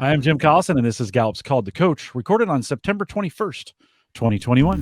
I am Jim Collison, and this is Gallup's Called to Coach, recorded on September 21st, 2021.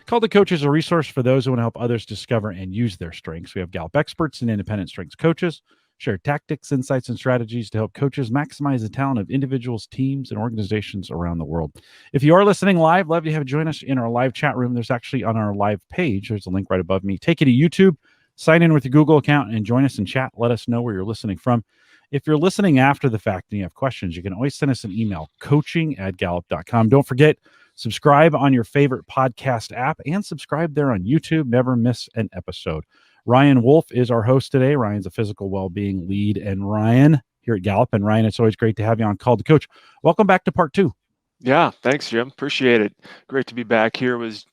Called to Coach is a resource for those who want to help others discover and use their strengths. We have Gallup experts and independent strengths coaches share tactics, insights, and strategies to help coaches maximize the talent of individuals, teams, and organizations around the world. If you are listening live, love to have you join us in our live chat room. There's actually on our live page, there's a link right above me. Take you to YouTube, sign in with your Google account, and join us in chat. Let us know where you're listening from. If you're listening after the fact and you have questions, you can always send us an email, coaching@gallup.com. Don't forget, subscribe on your favorite podcast app and subscribe there on YouTube. Never miss an episode. Ryan Wolf is our host today. Ryan's a physical well-being lead and Ryan here at Gallup. And Ryan, it's always great to have you on Called to Coach. Welcome back to part 2. Yeah, thanks, Jim. Appreciate it. Great to be back here. It was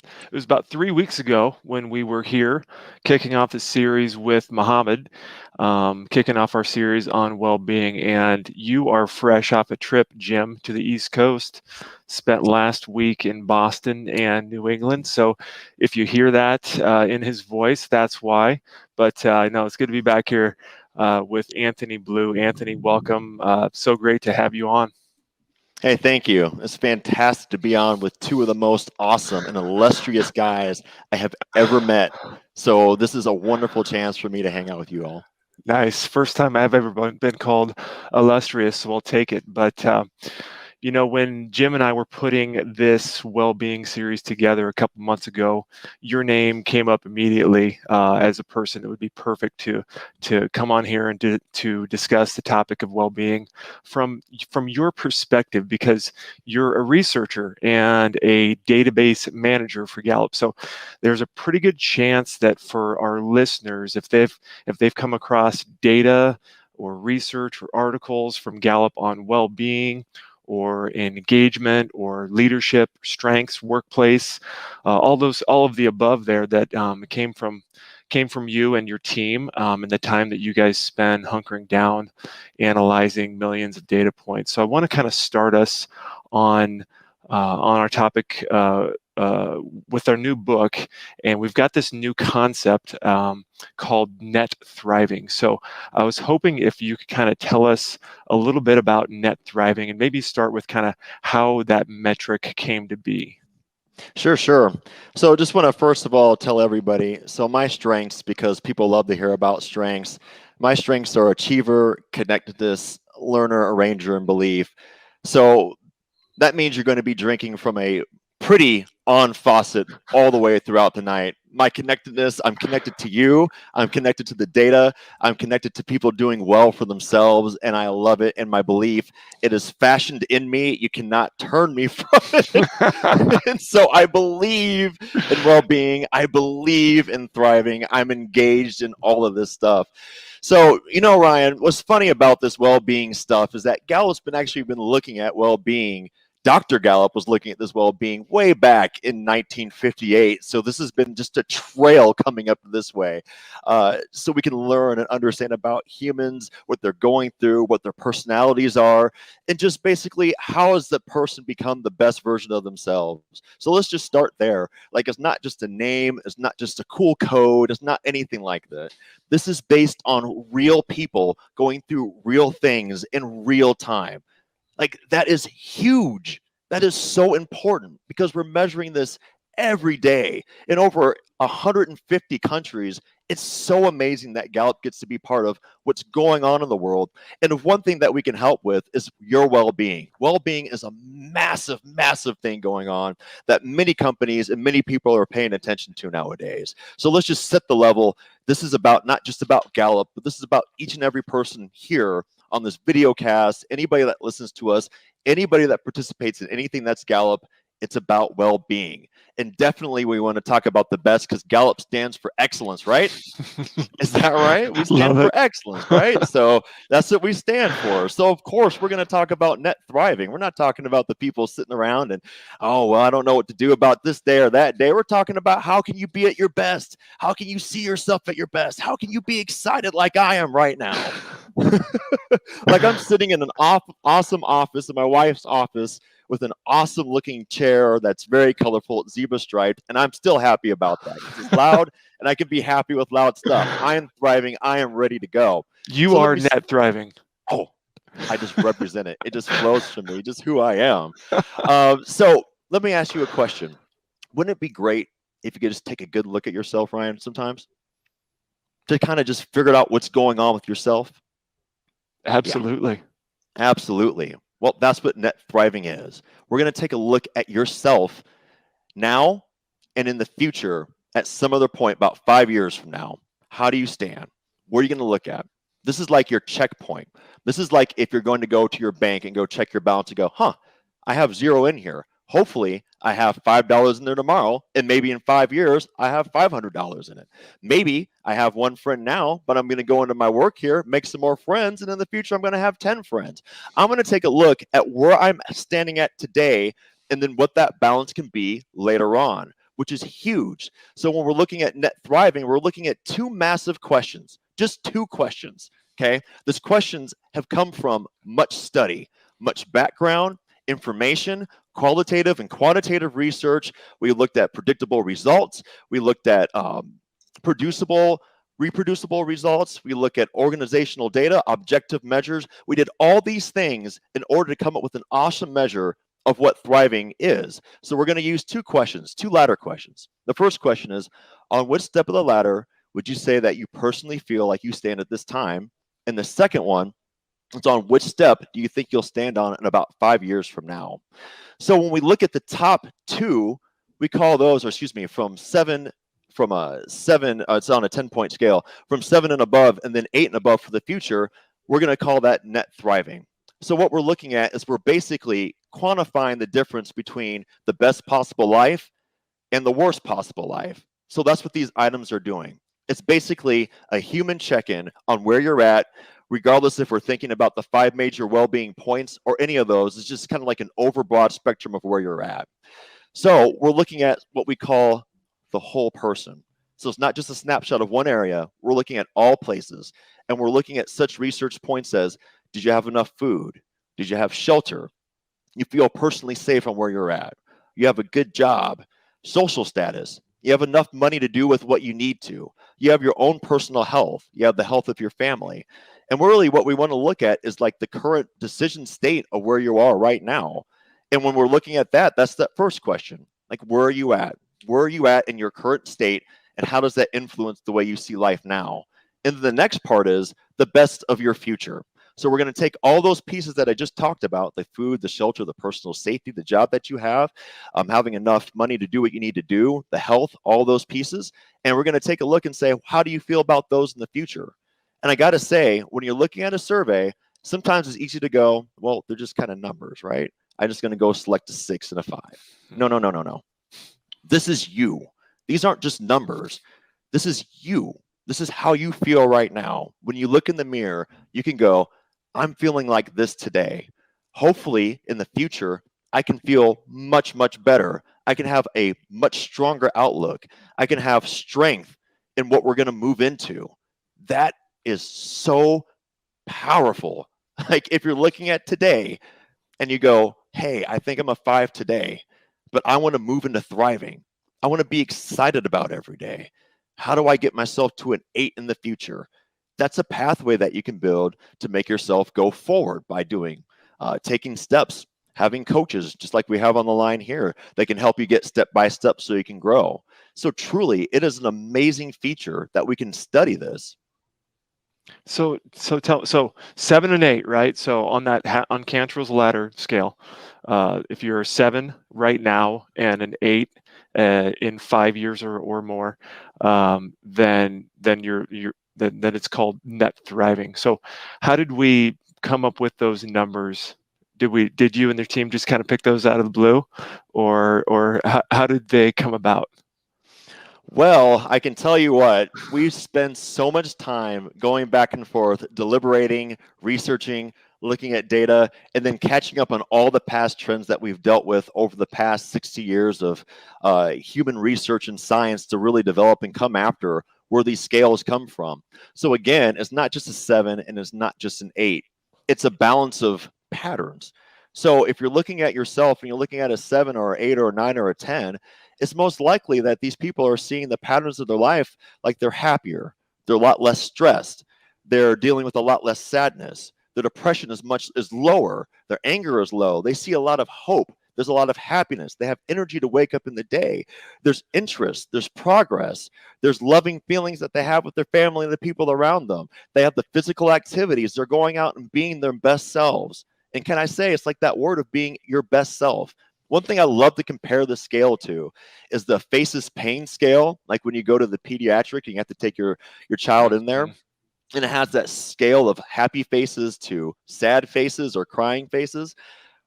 about 3 weeks ago when we were here kicking off the series with Muhammad, kicking off our series on well-being. And you are fresh off a trip, Jim, to the East Coast. Spent last week in Boston and New England. So if you hear that in his voice, that's why. But no, it's good to be back here with Anthony Blue. Anthony, welcome. So great to have you on. Hey, thank you. It's fantastic to be on with two of the most awesome and illustrious guys I have ever met. So this is a wonderful chance for me to hang out with you all. Nice. First time I've ever been called illustrious, so we'll take it. But you know, when Jim and I were putting this well-being series together a couple months ago, your name came up immediately as a person that would be perfect to come on here and to discuss the topic of well-being from your perspective, because you're a researcher and a database manager for Gallup. So there's a pretty good chance that for our listeners, if they've come across data or research or articles from Gallup on well-being, or engagement, or leadership, strengths, workplace, all of the above there that came from you and your team, and the time that you guys spend hunkering down, analyzing millions of data points. So I want to kind of start us on our topic with our new book, and we've got this new concept called net thriving. So I was hoping if you could kind of tell us a little bit about net thriving and maybe start with kind of how that metric came to be. Sure. So just want to first of all tell everybody, so my strengths, because people love to hear about strengths, my strengths are achiever, connectedness, learner, arranger, and belief. So that means you're going to be drinking from a pretty on faucet all the way throughout the night. My connectedness, I'm connected to you, I'm connected to the data, I'm connected to people doing well for themselves, and I love it. And my belief, it is fashioned in me. You cannot turn me from it. And so I believe in well-being, I believe in thriving, I'm engaged in all of this stuff. So, you know, Ryan, what's funny about this well-being stuff is that Gallup's been looking at well-being. Dr. Gallup was looking at this well-being way back in 1958. So this has been just a trail coming up this way. So we can learn and understand about humans, what they're going through, what their personalities are, and just basically how has the person become the best version of themselves. So let's just start there. Like, it's not just a name, it's not just a cool code, it's not anything like that. This is based on real people going through real things in real time. Like, that is huge. That is so important because we're measuring this every day in over 150 countries. It's so amazing that Gallup gets to be part of what's going on in the world. And one thing that we can help with is your well-being. Well-being is a massive, massive thing going on that many companies and many people are paying attention to nowadays. So let's just set the level. This is about not just about Gallup, but this is about each and every person here on this video cast, anybody that listens to us, anybody that participates in anything that's Gallup. It's about well-being. And definitely we want to talk about the best because Gallup stands for excellence, right? Is that right? We stand for excellence, right? So that's what we stand for. So of course we're going to talk about net thriving. We're not talking about the people sitting around and, oh, well, I don't know what to do about this day or that day. We're talking about how can you be at your best? How can you see yourself at your best? How can you be excited like I am right now? Like, I'm sitting in an awesome office in my wife's office with an awesome looking chair that's very colorful, zebra striped, and I'm still happy about that because it's loud and I can be happy with loud stuff. I am thriving. I am ready to go. You So are net thriving. Oh, I just represent it. It just flows from me, just who I am. So let me ask you a question. Wouldn't it be great if you could just take a good look at yourself, Ryan, sometimes? To kind of just figure out what's going on with yourself? Absolutely. Yeah, absolutely. Well, that's what net thriving is. We're going to take a look at yourself now and in the future at some other point, about 5 years from now. How do you stand? What are you going to look at? This is like your checkpoint. This is like if you're going to go to your bank and go check your balance and go, I have 0 in here. Hopefully, I have $5 in there tomorrow, and maybe in 5 years, I have $500 in it. Maybe I have 1 friend now, but I'm going to go into my work here, make some more friends, and in the future, I'm going to have 10 friends. I'm going to take a look at where I'm standing at today, and then what that balance can be later on, which is huge. So when we're looking at net thriving, we're looking at 2 massive questions, just 2 questions, okay? These questions have come from much study, much background, information, qualitative and quantitative research. We looked at predictable results. We looked at reproducible results. We look at organizational data, objective measures. We did all these things in order to come up with an awesome measure of what thriving is. So we're going to use 2 questions, 2 ladder questions. The first question is, on which step of the ladder would you say that you personally feel like you stand at this time? And the second one, it's on which step do you think you'll stand on in about 5 years from now? So when we look at the top 2, we call those, from 7, it's on a 10-point scale, from 7 and above, and then 8 and above for the future, we're going to call that net thriving. So what we're looking at is we're basically quantifying the difference between the best possible life and the worst possible life. So that's what these items are doing. It's basically a human check-in on where you're at, regardless if we're thinking about the 5 major well-being points or any of those. It's just kind of like an overbroad spectrum of where you're at. So we're looking at what we call the whole person. So it's not just a snapshot of one area. We're looking at all places. And we're looking at such research points as, did you have enough food? Did you have shelter? You feel personally safe on where you're at? You have a good job? Social status? You have enough money to do with what you need to? You have your own personal health? You have the health of your family? And really what we want to look at is like the current decision state of where you are right now. And when we're looking at that, that's that first question. Like, where are you at? Where are you at in your current state? And how does that influence the way you see life now? And the next part is the best of your future. So we're going to take all those pieces that I just talked about, the food, the shelter, the personal safety, the job that you have, having enough money to do what you need to do, the health, all those pieces. And we're going to take a look and say, how do you feel about those in the future? And I got to say, when you're looking at a survey, sometimes it's easy to go, well, they're just kind of numbers, right? I'm just going to go select a 6 and a 5. No. This is you. These aren't just numbers. This is you. This is how you feel right now. When you look in the mirror, you can go, I'm feeling like this today. Hopefully, in the future, I can feel much, much better. I can have a much stronger outlook. I can have strength in what we're going to move into. That is so powerful. Like if you're looking at today and you go, hey, I think I'm a 5 today, but I want to move into thriving. I want to be excited about every day. How do I get myself to an 8 in the future? That's a pathway that you can build to make yourself go forward by doing, taking steps, having coaches, just like we have on the line here, that can help you get step by step so you can grow. So truly, it is an amazing feature that we can study this. So 7 and 8, right? So on that on Cantrell's ladder scale, if you're a 7 right now and an 8 in 5 years or more, then it's called net thriving. So how did we come up with those numbers? Did you and your team just kind of pick those out of the blue, or how did they come about? Well, I can tell you what, we spend so much time going back and forth, deliberating, researching, looking at data, and then catching up on all the past trends that we've dealt with over the past 60 years of human research and science to really develop and come after where these scales come from. So again, it's not just a 7 and it's not just an 8. It's a balance of patterns. So if you're looking at yourself and you're looking at a 7 or 8 or a 9 or a 10, it's most likely that these people are seeing the patterns of their life like they're happier, they're a lot less stressed, they're dealing with a lot less sadness, their depression is lower, their anger is low, they see a lot of hope, there's a lot of happiness, they have energy to wake up in the day, there's interest, there's progress, there's loving feelings that they have with their family and the people around them, they have the physical activities, they're going out and being their best selves. And can I say, it's like that word of being your best self. One thing I love to compare the scale to is the faces pain scale. Like when you go to the pediatric and you have to take your child in there, and it has that scale of happy faces to sad faces or crying faces,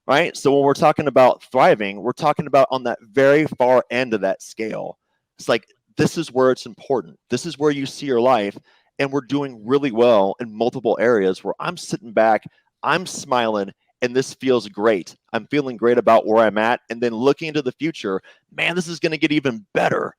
right? So when we're talking about thriving, we're talking about on that very far end of that scale. It's like, this is where it's important. This is where you see your life. And we're doing really well in multiple areas where I'm sitting back, I'm smiling, and this feels great. I'm feeling great about where I'm at. And then looking into the future, man, this is going to get even better,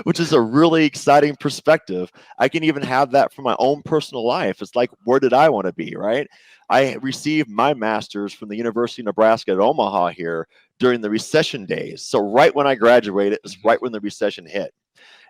which is a really exciting perspective. I can even have that for my own personal life. It's like, where did I want to be, right? I received my master's from the University of Nebraska at Omaha here during the recession days. So right when I graduated, it's right when the recession hit.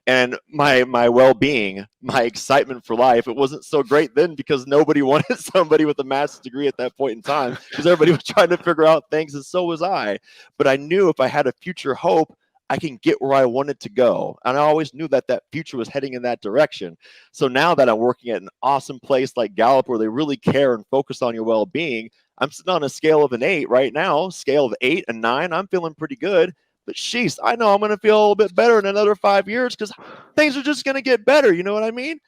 And my well-being, my excitement for life, it wasn't so great then because nobody wanted somebody with a master's degree at that point in time because everybody was trying to figure out things, and so was I. But I knew if I had a future hope, I can get where I wanted to go. And I always knew that that future was heading in that direction. So now that I'm working at an awesome place like Gallup where they really care and focus on your well-being, I'm sitting on a scale of an 8 right now, scale of 8 and 9. I'm feeling pretty good. But sheesh, I know I'm going to feel a little bit better in another 5 years because things are just going to get better. You know what I mean?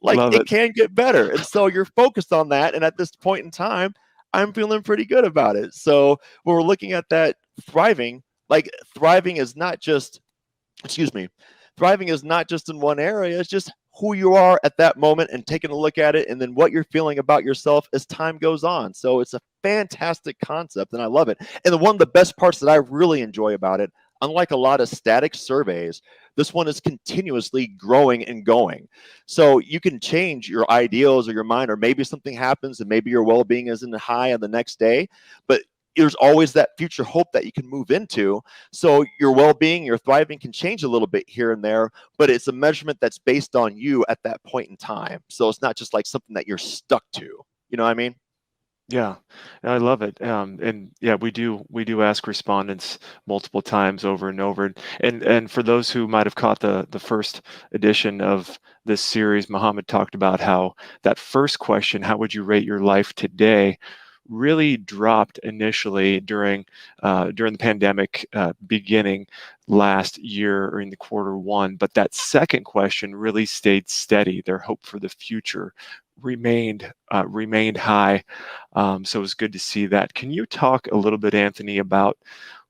Like it can get better. And so you're focused on that. And at this point in time, I'm feeling pretty good about it. So when we're looking at that thriving, like thriving is not just, thriving is not just in one area. It's just who you are at that moment and taking a look at it and then what you're feeling about yourself as time goes on. So it's a fantastic concept and I love it. And one of the best parts that I really enjoy about it, unlike a lot of static surveys, this one is continuously growing and going. So you can change your ideals or your mind, or maybe something happens and maybe your well-being isn't high on the next day, but there's always that future hope that you can move into. So your well-being, your thriving can change a little bit here and there, but it's a measurement that's based on you at that point in time. So it's not just like something that you're stuck to. You know what I mean? Yeah, I love it. And yeah, we do ask respondents multiple times over and over. And for those who might have caught the first edition of this series, Muhammad talked about how that first question, how would you rate your life today, really dropped initially during the pandemic beginning last year or in the Q1, but that second question really stayed steady. Their hope for the future remained high. So it was good to see that. Can you talk a little bit, Anthony, about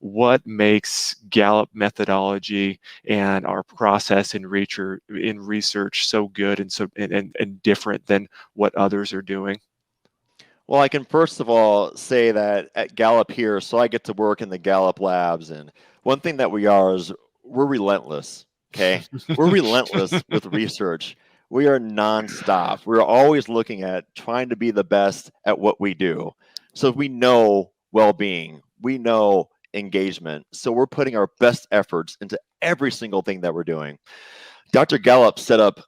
what makes Gallup methodology and our process in research so good and different than what others are doing? Well, I can first of all say that at Gallup here, so I get to work in the Gallup labs, and one thing that we are is we're relentless, okay? We're relentless with research. We are nonstop. We're always looking at trying to be the best at what we do. So we know well-being, we know engagement. So we're putting our best efforts into every single thing that we're doing. Dr. Gallup set up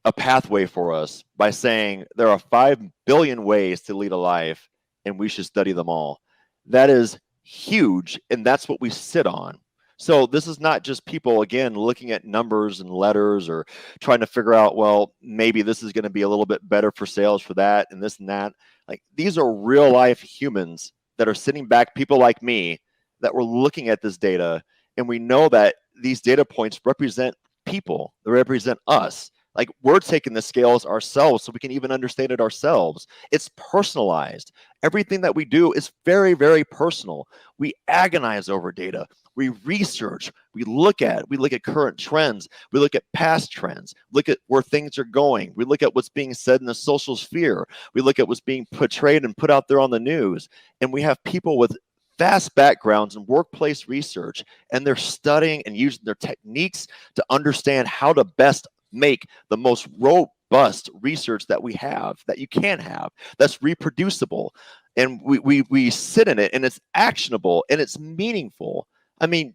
a pathway for us by saying there are 5 billion ways to lead a life and we should study them all. That is huge, and that's what we sit on. So this is not just people, again, looking at numbers and letters or trying to figure out, well, maybe this is going to be a little bit better for sales for that and this and that. Like, these are real life humans that are sitting back, people like me, that were looking at this data, and we know that these data points represent people, they represent us. Like, we're taking the scales ourselves so we can even understand it ourselves. It's personalized. Everything that we do is very, very personal. We agonize over data. We research. We look at current trends. We look at past trends. Look at where things are going. We look at what's being said in the social sphere. We look at what's being portrayed and put out there on the news. And we have people with vast backgrounds in workplace research, and they're studying and using their techniques to understand how to best make the most robust research that we have, that you can have, that's reproducible. and we sit in it, and it's actionable and it's meaningful. I mean,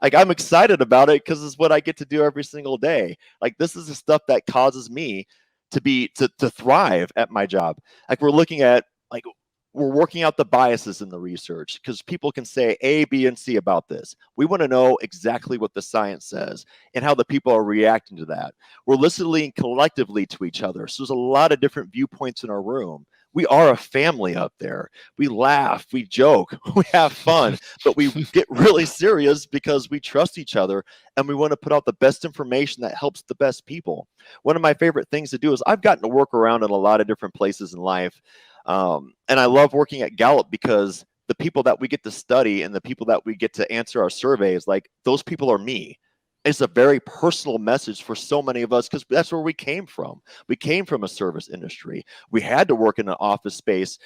like, I'm excited about it because it's what I get to do every single day. Like, this is the stuff that causes me to thrive at my job. Like, we're working out the biases in the research, because people can say A, B, and C about this. We want to know exactly what the science says and how the people are reacting to that. We're listening collectively to each other. So there's a lot of different viewpoints in our room. We are a family up there. We laugh, we joke, we have fun, but we get really serious because we trust each other and we want to put out the best information that helps the best people. One of my favorite things to do is, I've gotten to work around in a lot of different places in life. And I love working at Gallup because the people that we get to study and the people that we get to answer our surveys, like, those people are me. It's a very personal message for so many of us, because that's where we came from. We came from a service industry. We had to work in an office space,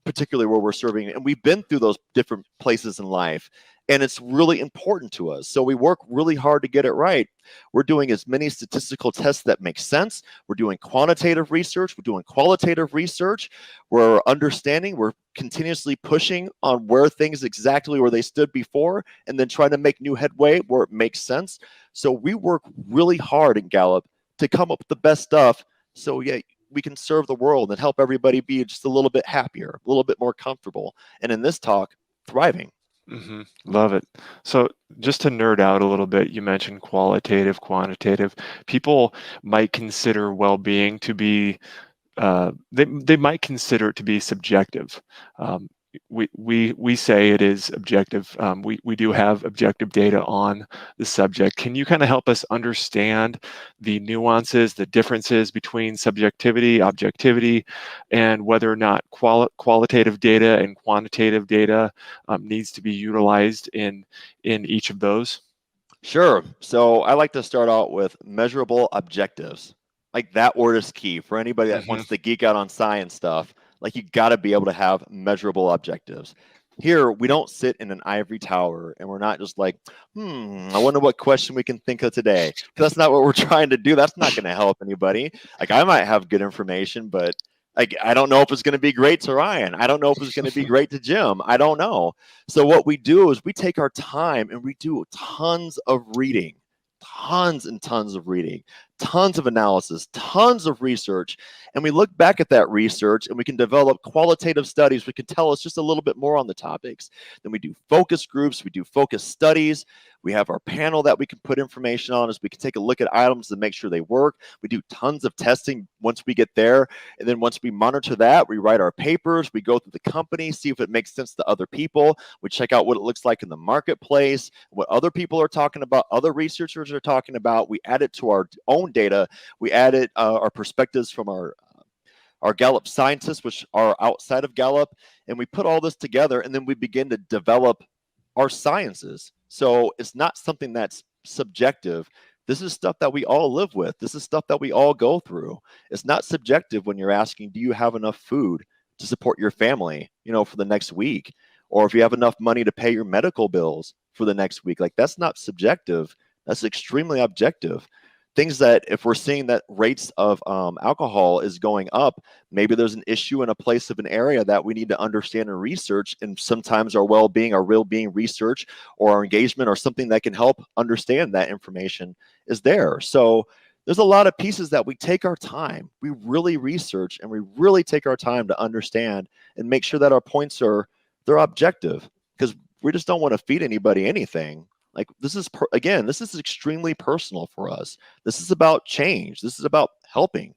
particularly where we're serving, and we've been through those different places in life. And it's really important to us. So we work really hard to get it right. We're doing as many statistical tests that make sense. We're doing quantitative research. We're doing qualitative research. We're understanding. We're continuously pushing on where things exactly where they stood before, and then trying to make new headway where it makes sense. So we work really hard in Gallup to come up with the best stuff. So yeah, we can serve the world and help everybody be just a little bit happier, a little bit more comfortable. And in this talk, thriving. Love it. So just to nerd out a little bit, you mentioned qualitative, quantitative. People might consider well-being to be, they might consider it to be subjective. We say it is objective. We do have objective data on the subject. Can you kind of help us understand the nuances, the differences between subjectivity, objectivity, and whether or not qualitative data and quantitative data needs to be utilized in each of those? Sure. So I like to start out with measurable objectives. Like, that word is key for anybody that wants to geek out on science stuff. Like, you got to be able to have measurable objectives. Here, we don't sit in an ivory tower and we're not just like, I wonder what question we can think of today. Because that's not what we're trying to do. That's not going to help anybody. Like, I might have good information, but like, I don't know if it's going to be great to Ryan. I don't know if it's going to be great to Jim. I don't know. So what we do is we take our time and we do tons of reading, tons and tons of reading, tons of analysis, tons of research. And we look back at that research and we can develop qualitative studies. We can tell us just a little bit more on the topics. Then we do focus groups. We do focus studies. We have our panel that we can put information on, as we can take a look at items and make sure they work. We do tons of testing once we get there. And then once we monitor that, we write our papers. We go through the company, see if it makes sense to other people. We check out what it looks like in the marketplace, what other people are talking about, other researchers are talking about. We add it to our own data. We added our perspectives from our Gallup scientists, which are outside of Gallup, and we put all this together, and then we begin to develop our sciences. So it's not something that's subjective. This is stuff that we all live with. This is stuff that we all go through. It's not subjective when you're asking, do you have enough food to support your family, for the next week? Or if you have enough money to pay your medical bills for the next week. Like, that's not subjective. That's extremely objective. Things that, if we're seeing that rates of alcohol is going up, maybe there's an issue in a place of an area that we need to understand and research. And sometimes our well-being, our real being research, or our engagement, or something that can help understand that information is there. So there's a lot of pieces that we take our time, we really research, and we really take our time to understand and make sure that our points they're objective, because we just don't want to feed anybody anything. Like, this is, again, this is extremely personal for us. This is about change. This is about helping.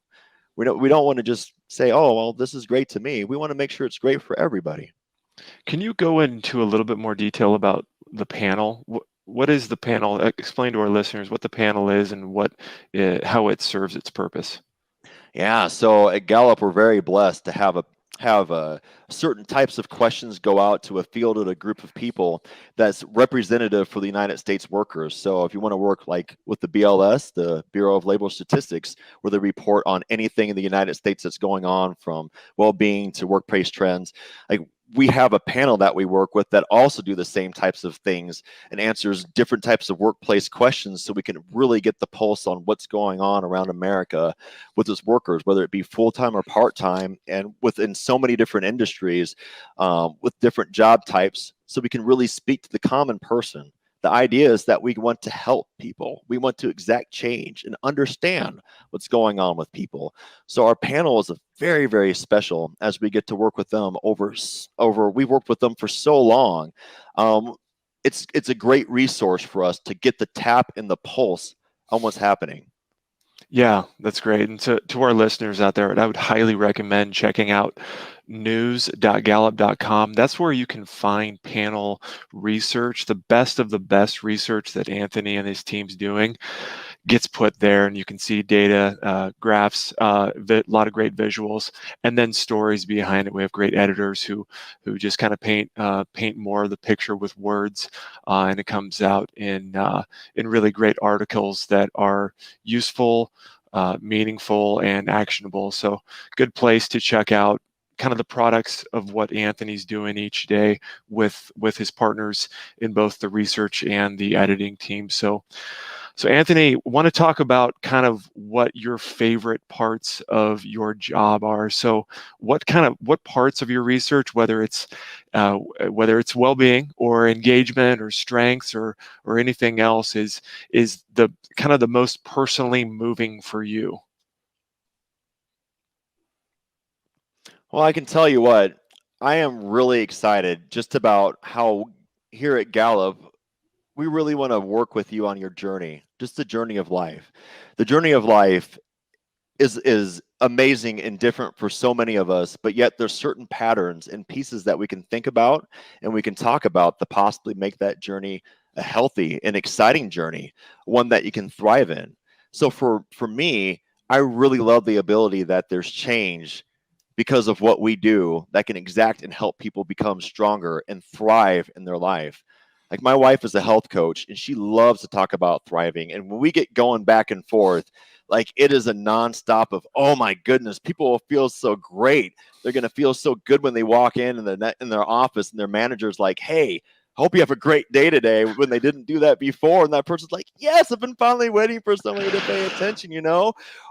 We don't want to just say, oh, well, this is great to me. We want to make sure it's great for everybody. Can you go into a little bit more detail about the panel? What is the panel? Explain to our listeners what the panel is and how it serves its purpose. Yeah, so at Gallup, we're very blessed to have certain types of questions go out to a field or a group of people that's representative for the United States workers. So if you want to work like with the BLS, the Bureau of Labor Statistics, where they report on anything in the United States that's going on, from well-being to workplace trends, like, we have a panel that we work with that also do the same types of things and answers different types of workplace questions, so we can really get the pulse on what's going on around America with its workers, whether it be full-time or part-time, and within so many different industries with different job types, so we can really speak to the common person. The idea is that we want to help people. We want to exact change and understand what's going on with people. So our panel is a very, very special, as we get to work with them over. We've worked with them for so long. It's a great resource for us to get the tap in the pulse on what's happening. Yeah, that's great. And to our listeners out there, I would highly recommend checking out news.gallup.com. That's where you can find panel research. The best of the best research that Anthony and his team's doing gets put there, and you can see data, graphs, a lot of great visuals, and then stories behind it. We have great editors who just kind of paint more of the picture with words, and it comes out in really great articles that are useful, meaningful, and actionable. So good place to check out kind of the products of what Anthony's doing each day with his partners in both the research and the editing team. So Anthony, want to talk about kind of what your favorite parts of your job are. So what parts of your research, whether it's well-being or engagement or strengths or anything else, is the kind of the most personally moving for you? Well, I can tell you what, I am really excited just about how here at Gallup, we really want to work with you on your journey, just the journey of life. The journey of life is amazing and different for so many of us, but yet there's certain patterns and pieces that we can think about and we can talk about that possibly make that journey a healthy and exciting journey, one that you can thrive in. So for me, I really love the ability that there's change because of what we do that can exact and help people become stronger and thrive in their life. Like, my wife is a health coach and she loves to talk about thriving. And when we get going back and forth, like, it is a nonstop of, oh my goodness, people will feel so great. They're going to feel so good when they walk in their office and their manager's like, hey, hope you have a great day today, when they didn't do that before. And that person's like, yes, I've been finally waiting for somebody to pay attention,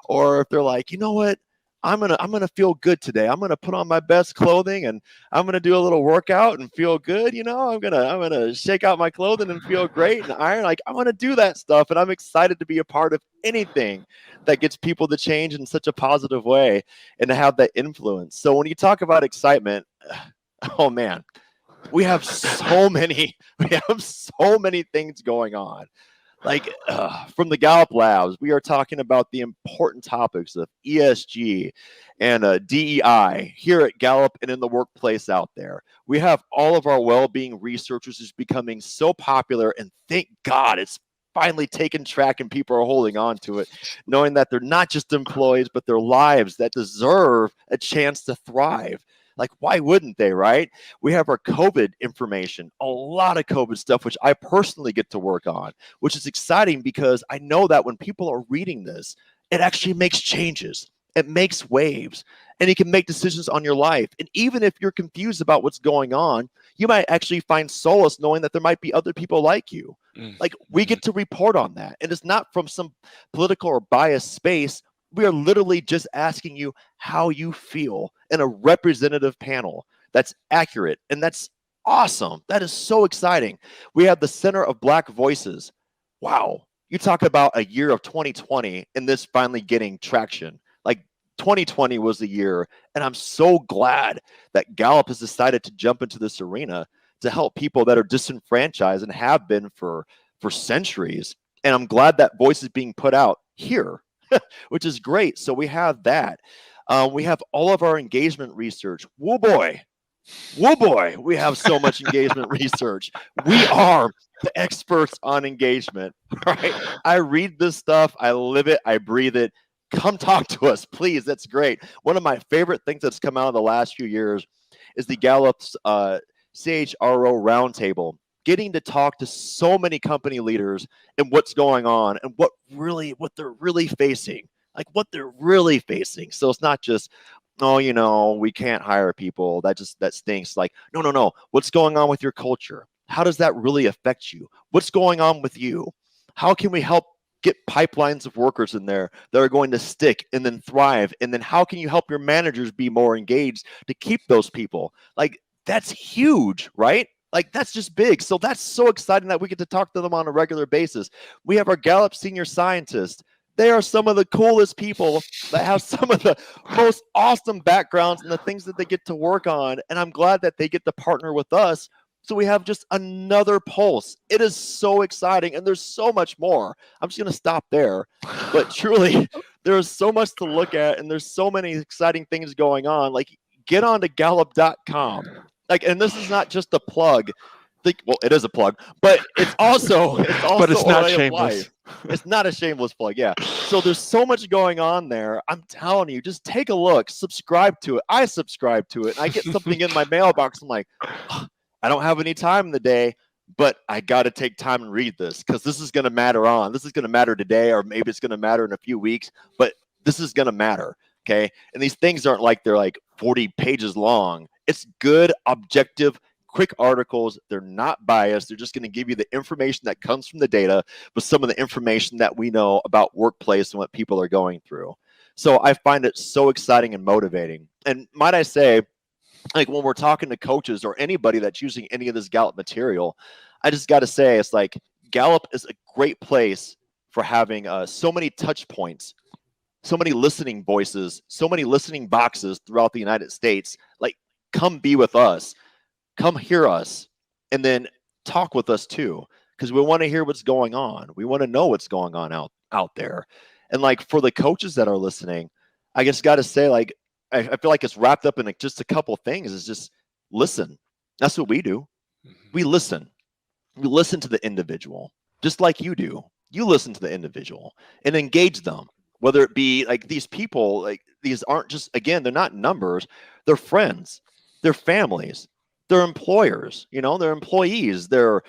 Or if they're like, you know what? I'm gonna feel good today. I'm gonna put on my best clothing and I'm gonna do a little workout and feel good. I'm gonna shake out my clothing and feel great and iron. Like, I want to do that stuff, and I'm excited to be a part of anything that gets people to change in such a positive way and to have that influence. So when you talk about excitement, oh man, we have so many things going on. Like, from the Gallup Labs, we are talking about the important topics of ESG and DEI here at Gallup and in the workplace out there. We have all of our well-being researchers is becoming so popular, and thank God it's finally taken track and people are holding on to it, knowing that they're not just employees, but they're lives that deserve a chance to thrive. Like, why wouldn't they, right? We have our COVID information, a lot of COVID stuff, which I personally get to work on, which is exciting because I know that when people are reading this, it actually makes changes. It makes waves, and you can make decisions on your life. And even if you're confused about what's going on, you might actually find solace knowing that there might be other people like you. Like, we get to report on that. And it's not from some political or biased space. We are literally just asking you how you feel in a representative panel that's accurate, and that's awesome. That is so exciting. We have the Center of Black Voices. Wow. You talk about a year of 2020 and this finally getting traction. Like, 2020 was the year, and I'm so glad that Gallup has decided to jump into this arena to help people that are disenfranchised and have been for centuries. And I'm glad that voice is being put out here, which is great. So we have that. We have all of our engagement research. Whoa, boy. We have so much engagement research. We are the experts on engagement, right? I read this stuff. I live it. I breathe it. Come talk to us, please. That's great. One of my favorite things that's come out of the last few years is the Gallup's CHRO Roundtable. Getting to talk to so many company leaders and what's going on and what they're really facing. So it's not just oh, we can't hire people. That stinks. Like, no. What's going on with your culture? How does that really affect you? What's going on with you? How can we help get pipelines of workers in there that are going to stick and then thrive? And then how can you help your managers be more engaged to keep those people? Like, that's huge, right? Like, that's just big. So that's so exciting that we get to talk to them on a regular basis. We have our Gallup senior scientists. They are some of the coolest people that have some of the most awesome backgrounds and the things that they get to work on. And I'm glad that they get to partner with us. So we have just another pulse. It is so exciting. And there's so much more. I'm just going to stop there. But truly, there's so much to look at. And there's so many exciting things going on. Like, get on to Gallup.com. Like, and this is not just a plug. Well, it is a plug, but it's also but it's not shameless. It's not a shameless plug. Yeah. So there's so much going on there. I'm telling you, just take a look, subscribe to it. I subscribe to it. And I get something in my mailbox. I'm like, oh, I don't have any time in the day, but I got to take time and read this because this is going to matter on. This is going to matter today, or maybe it's going to matter in a few weeks, but this is going to matter. Okay. And these things aren't like they're like 40 pages long. It's good, objective, quick articles. They're not biased. They're just going to give you the information that comes from the data with some of the information that we know about workplace and what people are going through. So I find it so exciting and motivating. And might I say, like, when we're talking to coaches or anybody that's using any of this Gallup material, I just got to say, it's like Gallup is a great place for having so many touch points, so many listening voices, so many listening boxes throughout the United States. Like, come be with us. Come hear us, and then talk with us too, because we want to hear what's going on. We want to know what's going on out there. And like, for the coaches that are listening, I just got to say, like, I feel like it's wrapped up in just a couple things. Is just listen. That's what we do. We listen. We listen to the individual, just like you do. You listen to the individual and engage them. Whether it be like these people, like, these aren't just, again, they're not numbers. They're friends. They're families. They're employers, they're employees, they're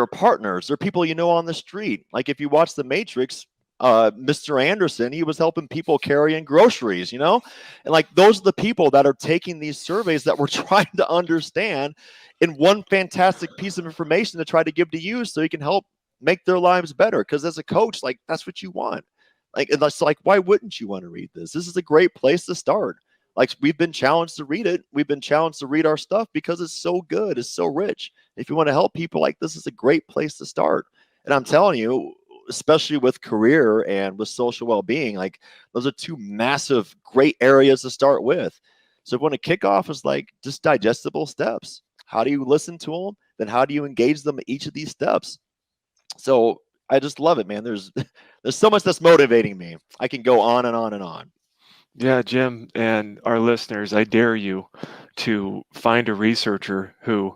partners, they're people on the street. Like, if you watch The Matrix, Mr. Anderson, he was helping people carrying groceries, and like, those are the people that are taking these surveys that we're trying to understand in one fantastic piece of information to try to give to you so you can help make their lives better. Because as a coach, like, that's what you want. Like, and that's like, why wouldn't you want to read this? This is a great place to start. Like, we've been challenged to read it. We've been challenged to read our stuff because it's so good. It's so rich. If you want to help people, like, this is a great place to start. And I'm telling you, especially with career and with social well-being, like, those are two massive, great areas to start with. So when a kickoff is like just digestible steps, how do you listen to them? Then how do you engage them at each of these steps? So I just love it, man. There's so much that's motivating me. I can go on and on and on. Yeah, Jim and our listeners, I dare you to find a researcher who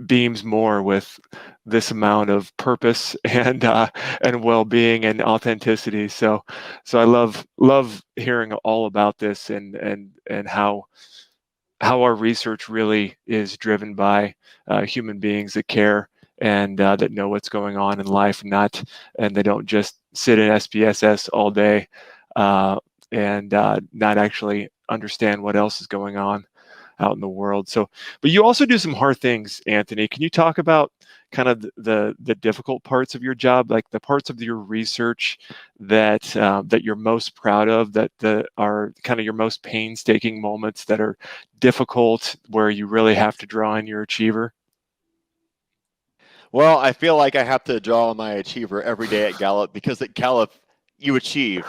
beams more with this amount of purpose and well-being and authenticity. So I love hearing all about this and how our research really is driven by human beings that care and that know what's going on in life, and they don't just sit in SPSS all day. And not actually understand what else is going on out in the world. So, but you also do some hard things, Anthony. Can you talk about kind of the difficult parts of your job, like the parts of your research that you're most proud of, that are kind of your most painstaking moments that are difficult, where you really have to draw in your achiever? Well, I feel like I have to draw on my achiever every day at Gallup, because at Gallup, you achieve.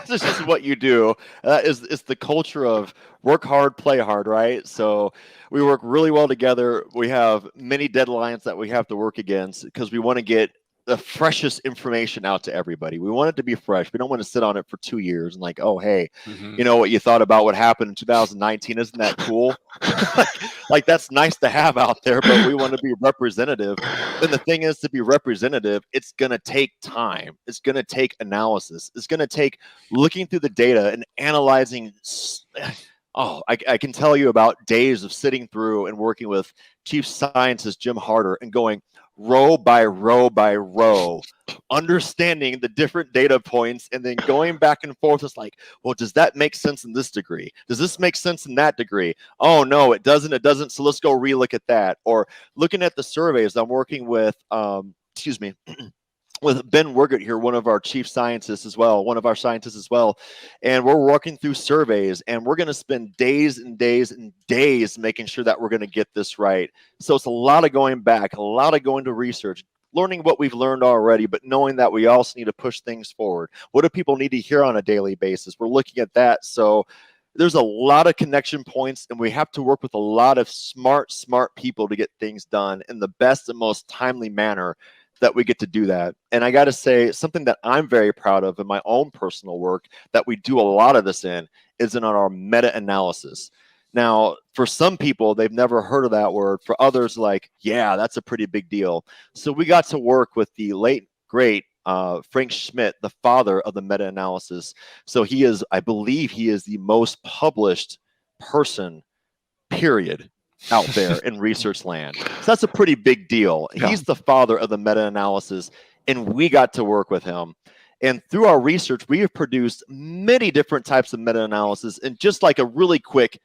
This is what you do. It's the culture of work hard, play hard, right? So we work really well together. We have many deadlines that we have to work against because we want to get the freshest information out to everybody. We want it to be fresh. We don't want to sit on it for 2 years and like, oh, hey, what you thought about what happened in 2019, isn't that cool? like that's nice to have out there, but we want to be representative. And the thing is, to be representative, it's going to take time. It's going to take analysis. It's going to take looking through the data and analyzing. I can tell you about days of sitting through and working with Chief Scientist Jim Harder and going, row by row by row, understanding the different data points, and then going back and forth. It's like, well, does that make sense in this degree? Does this make sense in that degree? Oh, no, it doesn't. It doesn't. So let's go relook at that. Or looking at the surveys, I'm working with, with Ben Wergert here, one of our chief scientists as well, one of our scientists as well. And we're working through surveys, and we're going to spend days and days and days making sure that we're going to get this right. So it's a lot of going back, a lot of going to research, learning what we've learned already, but knowing that we also need to push things forward. What do people need to hear on a daily basis? We're looking at that. So there's a lot of connection points, and we have to work with a lot of smart people to get things done in the best and most timely manner that we get to do that. And I got to say, something that I'm very proud of in my own personal work that we do a lot of this in is in our meta-analysis. Now, for some people, they've never heard of that word. For others, like, yeah, that's a pretty big deal. So we got to work with the late, great Frank Schmidt, the father of the meta-analysis. So he is, I believe he is the most published person, period, out there in research land. So that's a pretty big deal. Yeah. He's the father of the meta-analysis, and we got to work with him. And through our research, we have produced many different types of meta-analysis. And just like a really quick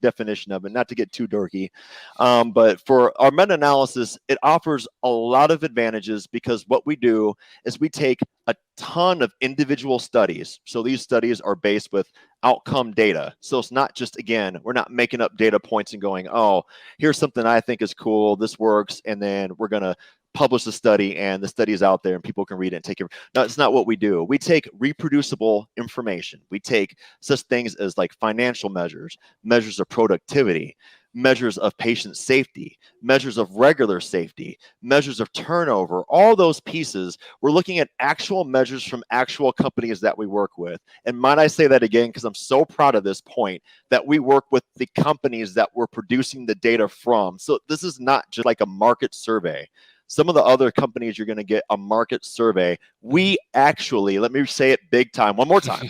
definition of it, not to get too dorky, but for our meta-analysis, it offers a lot of advantages because what we do is we take a ton of individual studies. So these studies are based with outcome data. So it's not just, again, we're not making up data points and going, oh, here's something I think is cool, this works, and then we're going to publish the study, and the study is out there and people can read it and take it. No, it's not what we do. We take reproducible information. We take such things as like financial measures, measures of productivity, measures of patient safety, measures of regular safety, measures of turnover, all those pieces. We're looking at actual measures from actual companies that we work with. And might I say that again, because I'm so proud of this point, that we work with the companies that we're producing the data from. So this is not just like a market survey. Some of the other companies you're going to get a market survey. We actually, let me say it big time, one more time.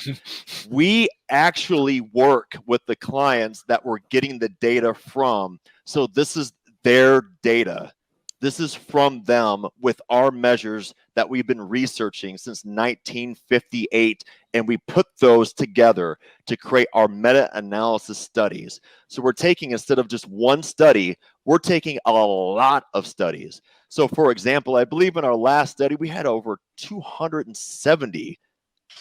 We actually work with the clients that we're getting the data from. So this is their data. This is from them with our measures that we've been researching since 1958, and we put those together to create our meta-analysis studies. So we're taking, instead of just one study, we're taking a lot of studies. So for example, I believe in our last study, we had over 270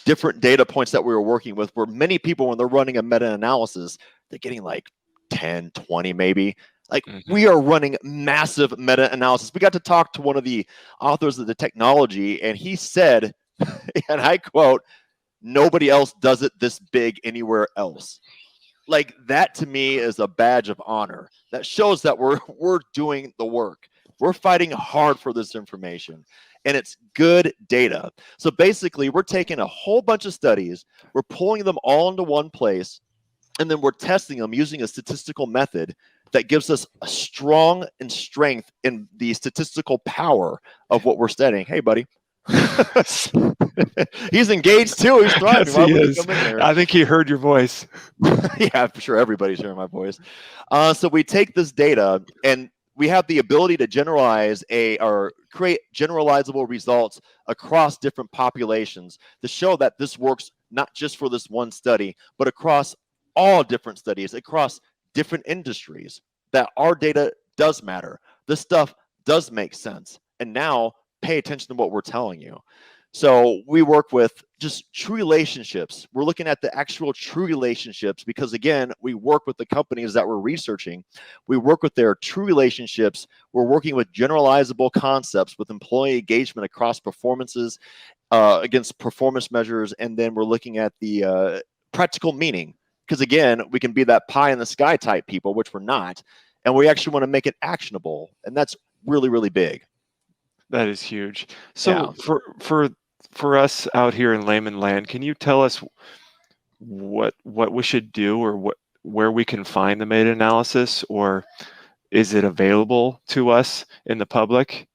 different data points that we were working with, where many people, when they're running a meta-analysis, they're getting like 10, 20 maybe. Like, we are running massive meta-analysis. We got to talk to one of the authors of the technology, and he said, and I quote, "Nobody else does it this big anywhere else." Like, that to me is a badge of honor. That shows that we're doing the work. We're fighting hard for this information, and it's good data. So basically, we're taking a whole bunch of studies, we're pulling them all into one place, and then we're testing them using a statistical method that gives us a strong and strength in the statistical power of what we're studying. Hey, buddy. He's engaged too. He's thriving. Yes, he is. I think he heard your voice. Yeah, for sure. Everybody's hearing my voice. So we take this data, and we have the ability to generalize or create generalizable results across different populations to show that this works not just for this one study, but across all different studies, across different industries, that our data does matter. This stuff does make sense. And now pay attention to what we're telling you. So we work with just true relationships. We're looking at the actual true relationships because, again, we work with the companies that we're researching. We work with their true relationships. We're working with generalizable concepts with employee engagement across performances, against performance measures. And then we're looking at the practical meaning. Because, again, we can be that pie in the sky type people, which we're not. And we actually want to make it actionable. And that's really, really big. That is huge. So yeah. For us out here in layman land, can you tell us what we should do, or where we can find the meta-analysis, or is it available to us in the public?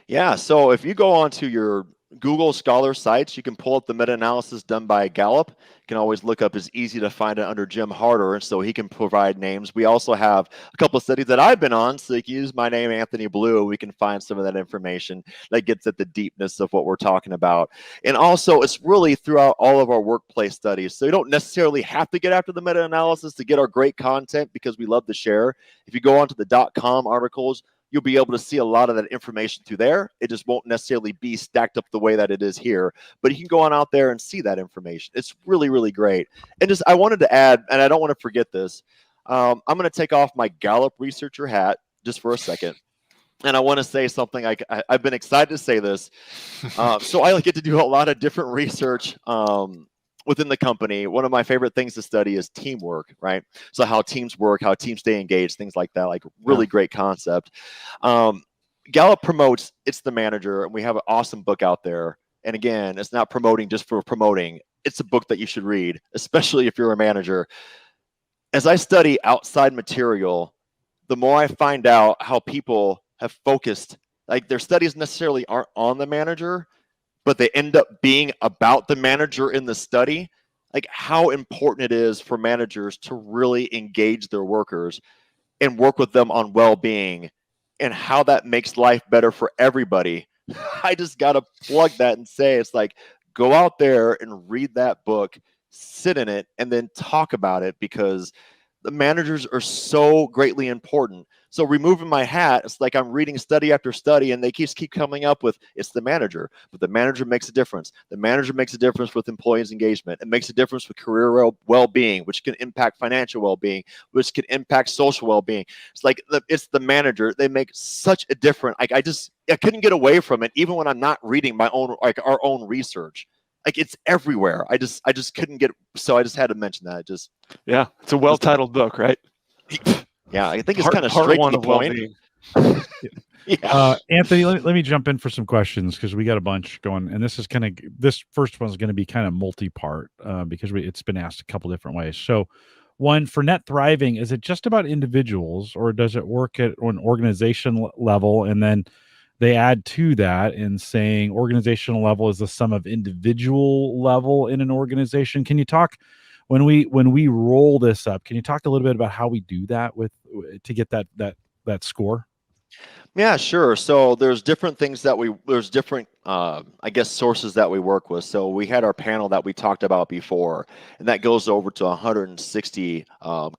Yeah. So if you go onto your Google Scholar sites, you can pull up the meta-analysis done by Gallup. You can always look up, it's easy to find it under Jim Harder, and so he can provide names. We also have a couple of studies that I've been on, so you can use my name, Anthony Blue. We can find some of that information that gets at the deepness of what we're talking about. And also, it's really throughout all of our workplace studies. So you don't necessarily have to get after the meta-analysis to get our great content, because we love to share. If you go onto the .com articles, you'll be able to see a lot of that information through there. It just won't necessarily be stacked up the way that it is here, but you can go on out there and see that information. It's really, really great. And just, I wanted to add, and I don't want to forget this, I'm going to take off my Gallup researcher hat just for a second. And I want to say something. I've been excited to say this. So I get to do a lot of different research within the company. One of my favorite things to study is teamwork, right? So how teams work, how teams stay engaged, things like that, like really great concept. Gallup promotes It's the Manager, and we have an awesome book out there. And again, it's not promoting just for promoting. It's a book that you should read, especially if you're a manager. As I study outside material, the more I find out how people have focused, like their studies necessarily aren't on the manager, but they end up being about the manager in the study, like how important it is for managers to really engage their workers and work with them on well-being, and how that makes life better for everybody. I just got to plug that and say, it's like, go out there and read that book, sit in it, and then talk about it, because the managers are so greatly important. So removing my hat, it's like I'm reading study after study, and they keep coming up with it's the manager, but the manager makes a difference. The manager makes a difference with employees' engagement. It makes a difference with career well-being, which can impact financial well-being, which can impact social well-being. It's like it's the manager. They make such a difference. Like I couldn't get away from it, even when I'm not reading my own, like our own research. Like it's everywhere. I just couldn't get, so I just had to mention that. Yeah, it's a well-titled book, right? Yeah, I think it's kind of straight to the point. Yeah. Anthony, let me jump in for some questions, because we got a bunch going, and this first one is going to be kind of multi-part because it's been asked a couple different ways. So, one, for net thriving, is it just about individuals, or does it work at an organization level? And then they add to that in saying organizational level is the sum of individual level in an organization. Can you talk, when we roll this up, can you talk a little bit about how we do that to get that score? Yeah, sure. So there's different things there's different, I guess, sources that we work with. So we had our panel that we talked about before, and that goes over to 160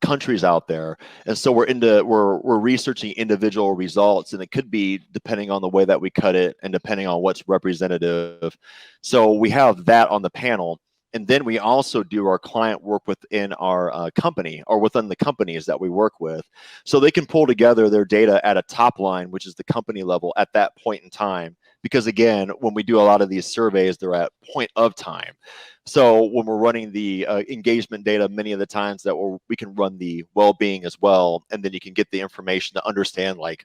countries out there. And so we're researching individual results, and it could be depending on the way that we cut it and depending on what's representative. So we have that on the panel. And then we also do our client work within our company, or within the companies that we work with. So they can pull together their data at a top line, which is the company level at that point in time. Because again, when we do a lot of these surveys, they're at point of time. So when we're running the engagement data, many of the times that we can run the well-being as well. And then you can get the information to understand like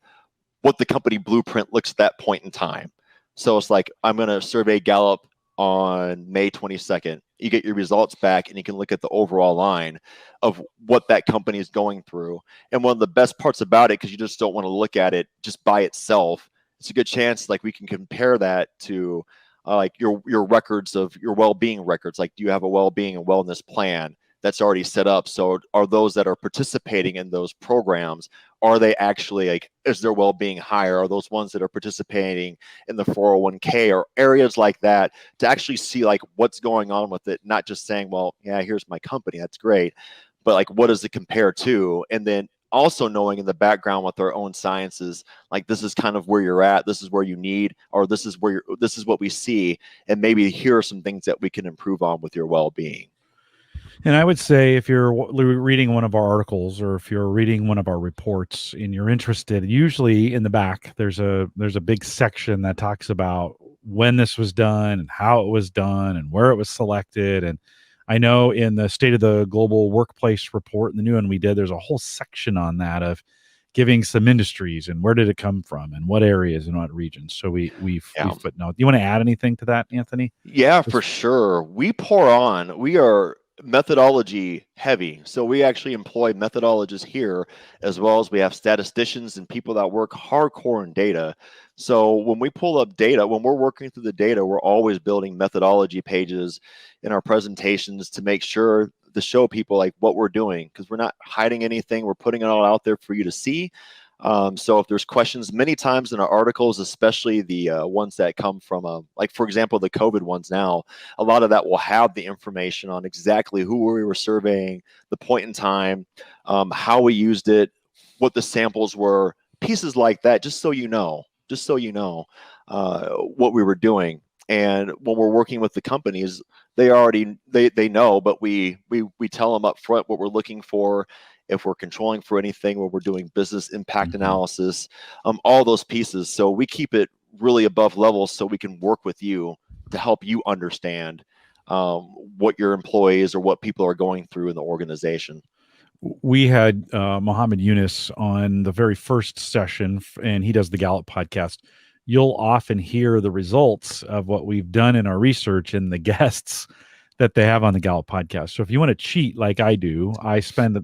what the company blueprint looks at that point in time. So it's like, I'm going to survey Gallup on May 22nd. You get your results back, and you can look at the overall line of what that company is going through. And one of the best parts about it, because you just don't want to look at it just by itself, it's a good chance like we can compare that to like your records of your well-being records. Like, do you have a well-being and wellness plan that's already set up? So are those that are participating in those programs, are they actually, like, is their well-being higher? Are those ones that are participating in the 401k or areas like that, to actually see like what's going on with it, not just saying, well, yeah, here's my company, that's great, but like, what does it compare to? And then also knowing in the background with our own sciences, like, this is kind of where you're at, this is where you need, or this is what we see, and maybe here are some things that we can improve on with your well-being. And I would say, if you're reading one of our articles, or if you're reading one of our reports and you're interested, usually in the back there's a big section that talks about when this was done and how it was done and where it was selected. And I know in the State of the Global Workplace report, the new one we did, there's a whole section on that of giving some industries and where did it come from and what areas and what regions. So we footnote. You want to add anything to that, Anthony? Yeah, for sure. We are methodology heavy. So we actually employ methodologists here, as well as we have statisticians and people that work hardcore in data. So when we pull up data, when we're working through the data, we're always building methodology pages in our presentations to make sure to show people like what we're doing, because we're not hiding anything. We're putting it all out there for you to see. So if there's questions, many times in our articles, especially the ones that come from, like, for example, the COVID ones now, a lot of that will have the information on exactly who we were surveying, the point in time, how we used it, what the samples were, pieces like that, just so you know what we were doing. And when we're working with the companies, they already they know, but we tell them up front what we're looking for, if we're controlling for anything, where we're doing business impact analysis, all those pieces. So we keep it really above level so we can work with you to help you understand what your employees or what people are going through in the organization. We had Mohammed Yunus on the very first session, and he does the Gallup podcast. You'll often hear the results of what we've done in our research in the guests that they have on the Gallup podcast. So if you want to cheat like I do, I spend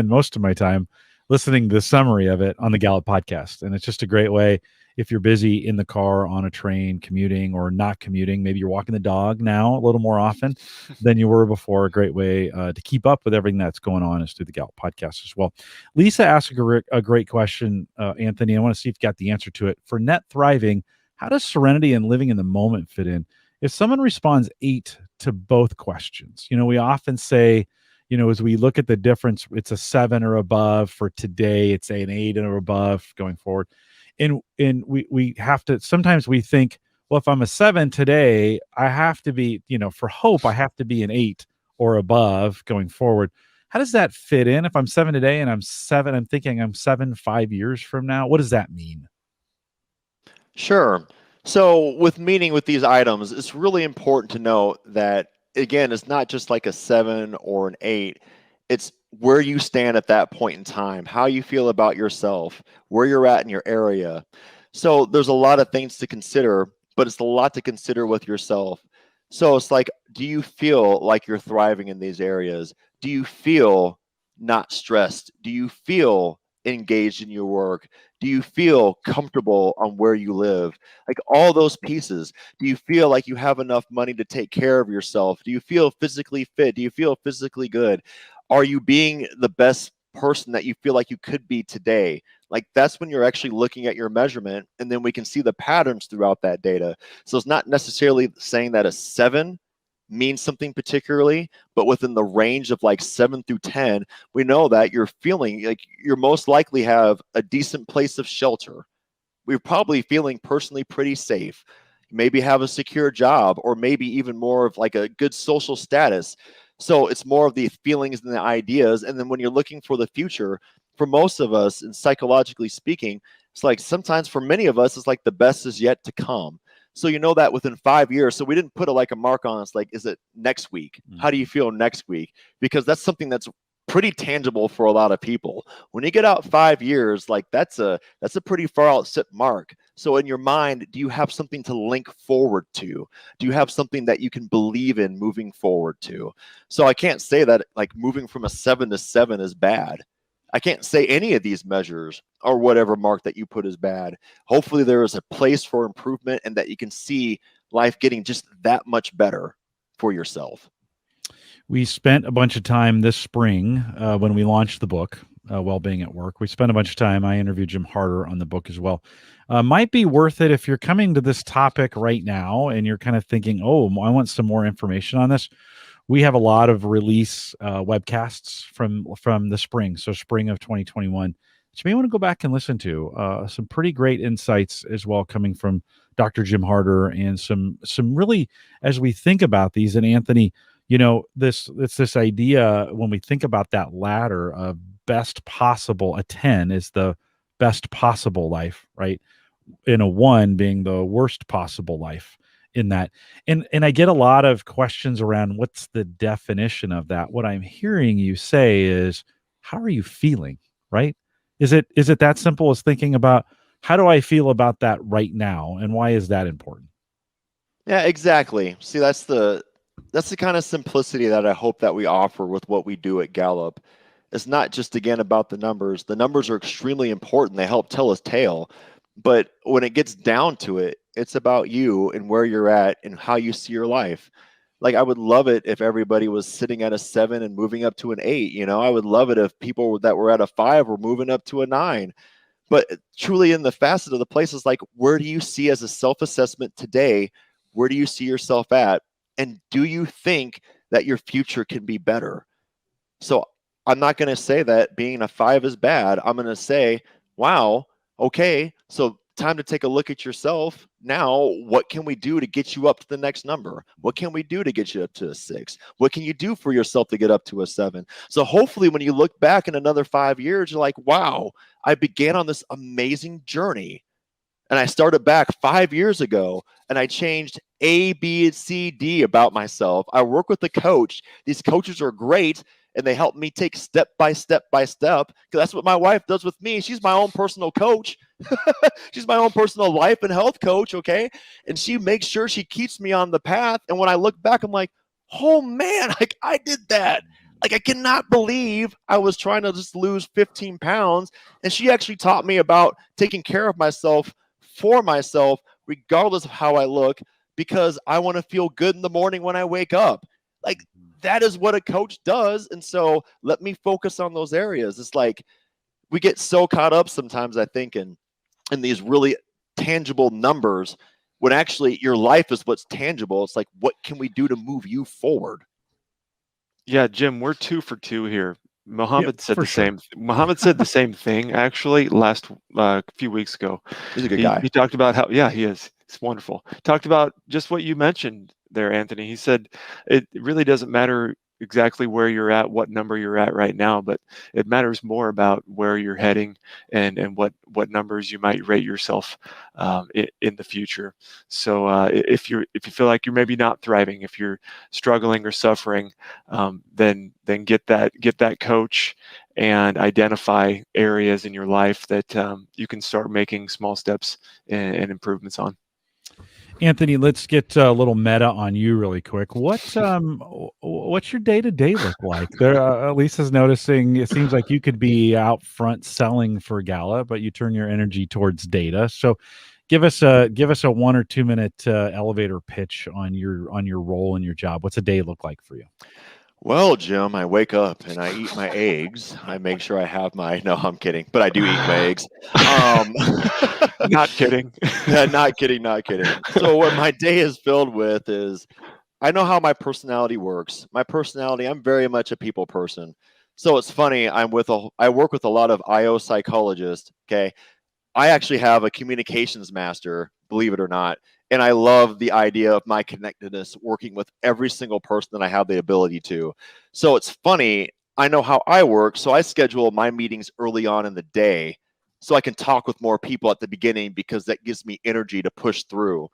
most of my time listening to the summary of it on the Gallup podcast. And it's just a great way if you're busy in the car, on a train, commuting or not commuting. Maybe you're walking the dog now a little more often than you were before. A great way to keep up with everything that's going on is through the Gallup podcast as well. Lisa asked a great question, Anthony. I want to see if you got the answer to it. For net thriving, how does serenity and living in the moment fit in? If someone responds 8 to both questions, we often say, as we look at the difference, it's a 7 or above. For today, it's an 8 or above going forward. And we have to, sometimes we think, well, if I'm a 7 today, I have to be, for hope, I have to be an 8 or above going forward. How does that fit in? If I'm 7 today and I'm thinking I'm 7 5 years from now, what does that mean? Sure. So with these items, it's really important to know that, again, it's not just like a 7 or an 8. It's where you stand at that point in time, how you feel about yourself, where you're at in your area. So there's a lot of things to consider, but it's a lot to consider with yourself. So it's like, do you feel like you're thriving in these areas? Do you feel not stressed? Do you feel engaged in your work? Do you feel comfortable on where you live? Like all those pieces. Do you feel like you have enough money to take care of yourself? Do you feel physically fit? Do you feel physically good? Are you being the best person that you feel like you could be today? Like that's when you're actually looking at your measurement, and then we can see the patterns throughout that data. So it's not necessarily saying that a 7 means something particularly, but within the range of like 7 through 10, we know that you're feeling like you're most likely have a decent place of shelter. We're probably feeling personally pretty safe. Maybe have a secure job, or maybe even more of like a good social status. So it's more of the feelings than the ideas. And then when you're looking for the future, for most of us, and psychologically speaking, it's like sometimes for many of us, it's like the best is yet to come. So you know that within 5 years. So we didn't put a mark on us, like, is it next week? How do you feel next week? Because that's something that's pretty tangible for a lot of people. When you get out 5 years, like that's a pretty far out set mark. So in your mind, do you have something to link forward to? Do you have something that you can believe in moving forward to? So I can't say that like moving from a 7 to 7 is bad. I can't say any of these measures or whatever mark that you put is bad. Hopefully there is a place for improvement, and that you can see life getting just that much better for yourself. We spent a bunch of time this spring when we launched the book, Wellbeing at Work. We spent a bunch of time. I interviewed Jim Harder on the book as well. Might be worth it if you're coming to this topic right now and you're kind of thinking, oh, I want some more information on this. We have a lot of release webcasts from the spring, so spring of 2021, that you may want to go back and listen to. Some pretty great insights as well coming from Dr. Jim Harder, and some really, as we think about these, and Anthony, this idea when we think about that ladder of best possible, a 10 is the best possible life, right? And a 1 being the worst possible life in that. And I get a lot of questions around what's the definition of that. What I'm hearing you say is, how are you feeling, right? Is it that simple as thinking about, how do I feel about that right now? And why is that important? Yeah, exactly. See, that's the that's the kind of simplicity that I hope that we offer with what we do at Gallup. It's not just, again, about the numbers. The numbers are extremely important. They help tell us tale. But when it gets down to it, it's about you and where you're at and how you see your life. Like, I would love it if everybody was sitting at a 7 and moving up to an 8. You know, I would love it if people that were at a 5 were moving up to a 9. But truly, in the facet of the places, like, where do you see as a self-assessment today? Where do you see yourself at? And do you think that your future can be better? So I'm not going to say that being a 5 is bad. I'm going to say, wow, okay, so time to take a look at yourself. Now, what can we do to get you up to the next number? What can we do to get you up to a 6? What can you do for yourself to get up to a 7? So hopefully when you look back in another 5 years, you're like, wow, I began on this amazing journey. And I started back 5 years ago and I changed A, B, and C, D about myself. I work with a coach. These coaches are great and they help me take step by step by step, because that's what my wife does with me. She's my own personal coach. She's my own personal life and health coach, okay? And she makes sure she keeps me on the path. And when I look back, I'm like, oh man, like I did that. Like, I cannot believe I was trying to just lose 15 pounds. And she actually taught me about taking care of myself for myself, regardless of how I look, because I want to feel good in the morning when I wake up. Like, that is what a coach does. And so let me focus on those areas. It's like we get so caught up sometimes, I think, in these really tangible numbers, when actually your life is what's tangible. It's like, what can we do to move you forward? Yeah, Jim, we're 2 for 2 here. Mohammed said for the sure. same. Mohammed said the same thing actually last few weeks ago. He's a good guy. He talked about how, yeah, he is. It's wonderful. Talked about just what you mentioned there, Anthony. He said it really doesn't matter exactly where you're at, what number you're at right now, but it matters more about where you're heading and what numbers you might rate yourself in the future. So if you feel like you're maybe not thriving, if you're struggling or suffering, then get that coach and identify areas in your life that you can start making small steps and improvements on. Anthony, let's get a little meta on you really quick. What's your day-to-day look like? There, Lisa's noticing it seems like you could be out front selling for Gallup, but you turn your energy towards data. So give us a 1 or 2 minute elevator pitch on your role and your job. What's a day look like for you? Well, Jim, I wake up and I eat my eggs. I make sure I have my, no, I'm kidding, but I do eat my eggs. Not kidding. Not kidding. So what my day is filled with is, I know how my personality works. My personality, I'm very much a people person. So it's funny, I work with a lot of IO psychologists, okay? I actually have a communications master, believe it or not. And I love the idea of my connectedness working with every single person that I have the ability to. So it's funny, I know how I work. So I schedule my meetings early on in the day so I can talk with more people at the beginning, because that gives me energy to push through.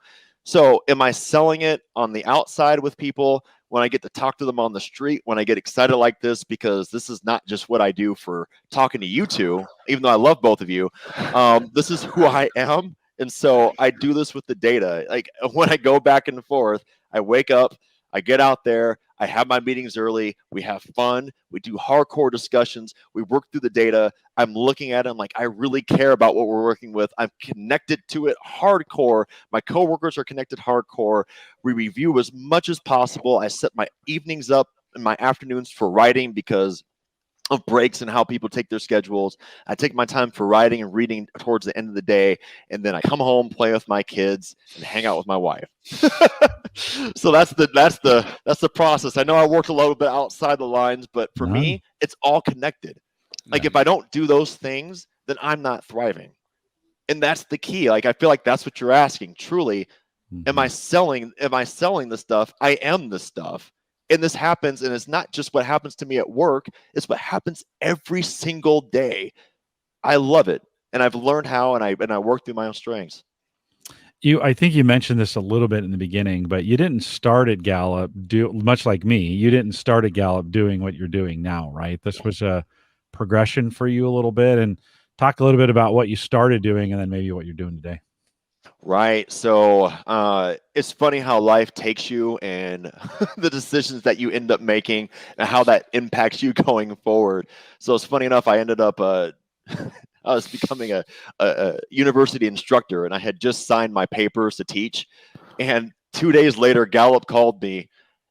So am I selling it on the outside with people when I get to talk to them on the street, when I get excited like this, because this is not just what I do for talking to you two, even though I love both of you. This is who I am. And so I do this with the data. Like, when I go back and forth, I wake up, I get out there, I have my meetings early, we have fun, we do hardcore discussions, we work through the data. I'm looking at it, I'm like, I really care about what we're working with. I'm connected to it hardcore. My coworkers are connected hardcore. We review as much as possible. I set my evenings up and my afternoons for writing because of breaks and how people take their schedules. I take my time for writing and reading towards the end of the day, and then I come home, play with my kids, and hang out with my wife. So that's the process. I know I worked a little bit outside the lines, but for me, it's all connected. Like, if I don't do those things, then I'm not thriving. And that's the key. Like, I feel like that's what you're asking. Truly, am I selling the stuff? I am the stuff. And this happens, and it's not just what happens to me at work, it's what happens every single day. I love it. And I've learned how, and I work through my own strengths. I think you mentioned this a little bit in the beginning, but you didn't start at Gallup much like me. You didn't start at Gallup doing what you're doing now, right? This was a progression for you a little bit, and talk a little bit about what you started doing and then maybe what you're doing today. Right. So it's funny how life takes you and the decisions that you end up making and how that impacts you going forward. So it's funny enough, I ended up I was becoming a university instructor, and I had just signed my papers to teach. And 2 days later, Gallup called me,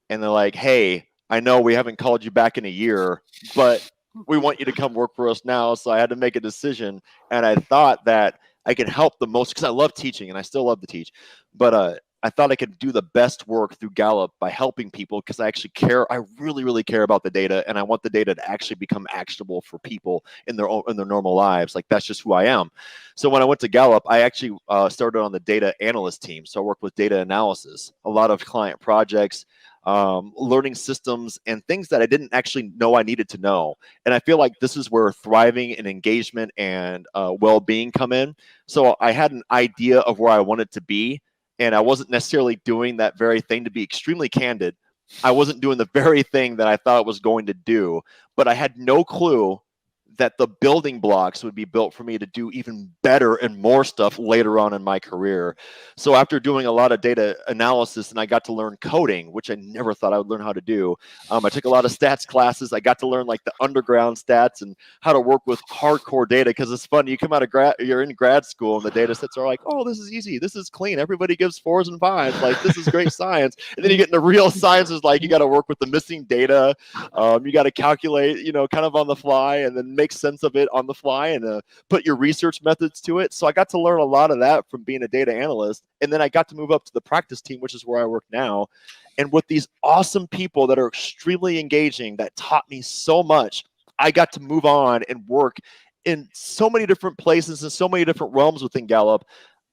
and they're like, "Hey, I know we haven't called you back in a year, but we want you to come work for us now." So I had to make a decision, and I thought that I could help the most because I love teaching and I still love to teach. But I thought I could do the best work through Gallup by helping people because I actually care. I really, really care about the data, and I want the data to actually become actionable for people in their normal lives. Like that's just who I am. So when I went to Gallup, I actually started on the data analyst team. So I work with data analysis, a lot of client projects, learning systems, and things that I didn't actually know I needed to know. And I feel like this is where thriving and engagement and well-being come in. So I had an idea of where I wanted to be, and I wasn't necessarily doing that very thing. To be extremely candid, I wasn't doing the very thing that I thought it was going to do, but I had no clue that the building blocks would be built for me to do even better and more stuff later on in my career. So after doing a lot of data analysis, and I got to learn coding, which I never thought I would learn how to do. I took a lot of stats classes. I got to learn like the underground stats and how to work with hardcore data, because it's fun. You come out of you're in grad school, and the data sets are like, oh, this is easy. This is clean. Everybody gives 4s and 5s. Like, this is great science. And then you get into real sciences, like you got to work with the missing data. You got to calculate, kind of on the fly, and then make sense of it on the fly, and put your research methods to it. So I got to learn a lot of that from being a data analyst. And then I got to move up to the practice team, which is where I work now. And with these awesome people that are extremely engaging, that taught me so much, I got to move on and work in so many different places and so many different realms within Gallup.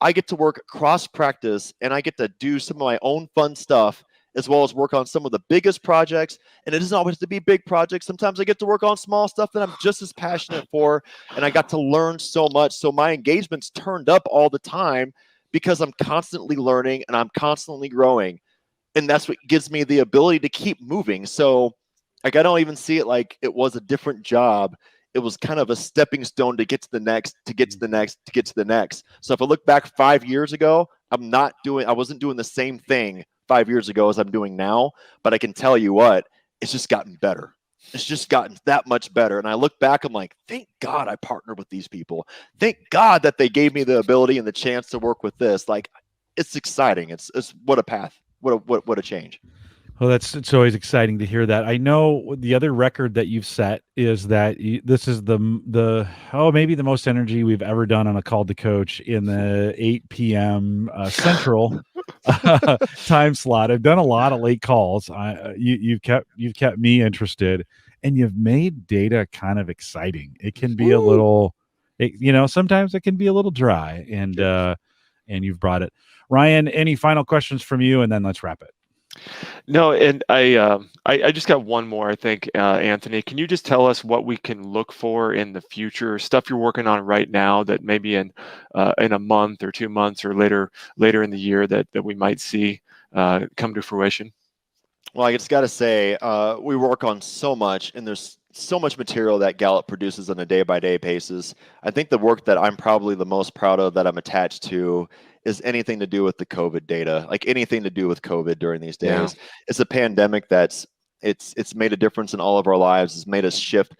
I get to work cross practice, and I get to do some of my own fun stuff, as well as work on some of the biggest projects. And it doesn't always have to be big projects. Sometimes I get to work on small stuff that I'm just as passionate for, and I got to learn so much. So my engagement's turned up all the time because I'm constantly learning and I'm constantly growing. And that's what gives me the ability to keep moving. So like, I don't even see it like it was a different job. It was kind of a stepping stone to get to the next, to get to the next, to get to the next. So if I look back 5 years ago, I wasn't doing the same thing 5 years ago as I'm doing now, but I can tell you what, it's just gotten better. It's just gotten that much better. And I look back, I'm like, thank God I partnered with these people. Thank God that they gave me the ability and the chance to work with this. Like, it's exciting. It's what a path. What a change. Well, it's always exciting to hear that. I know the other record that you've set is that this is maybe the most energy we've ever done on a call to coach in the 8 p.m. Central time slot. I've done a lot of late calls. You've kept me interested, and you've made data kind of exciting. It can be a little, sometimes it can be a little dry, and you've brought it. Ryan, any final questions from you, and then let's wrap it. No, and I just got one more, I think, Anthony. Can you just tell us what we can look for in the future, stuff you're working on right now that maybe in a month or 2 months or later in the year that we might see come to fruition? Well, I just got to say, we work on so much, and there's so much material that Gallup produces on a day-by-day basis. I think the work that I'm probably the most proud of, that I'm attached to, is anything to do with the COVID data, like anything to do with COVID during these days. Yeah. It's a pandemic it's made a difference in all of our lives. It's made us shift.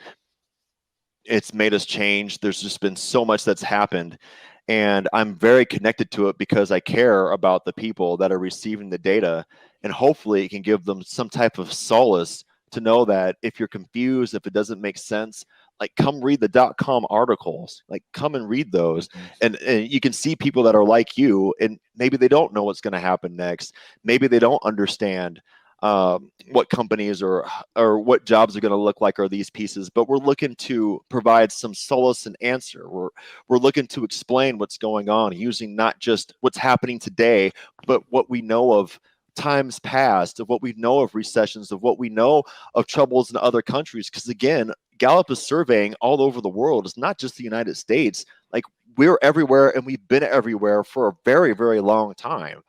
It's made us change. There's just been so much that's happened. And I'm very connected to it because I care about the people that are receiving the data. And hopefully it can give them some type of solace to know that if you're confused, if it doesn't make sense, like, come read the .com articles, like, come and read those. And you can see people that are like you, and maybe they don't know what's going to happen next. Maybe they don't understand what companies or what jobs are going to look like, are these pieces, but we're looking to provide some solace and answer. We're looking to explain what's going on using not just what's happening today, but what we know of times past, of what we know of recessions, of what we know of troubles in other countries. Because again, Gallup is surveying all over the world. It's not just the United States. Like, we're everywhere, and we've been everywhere for a very, very long time.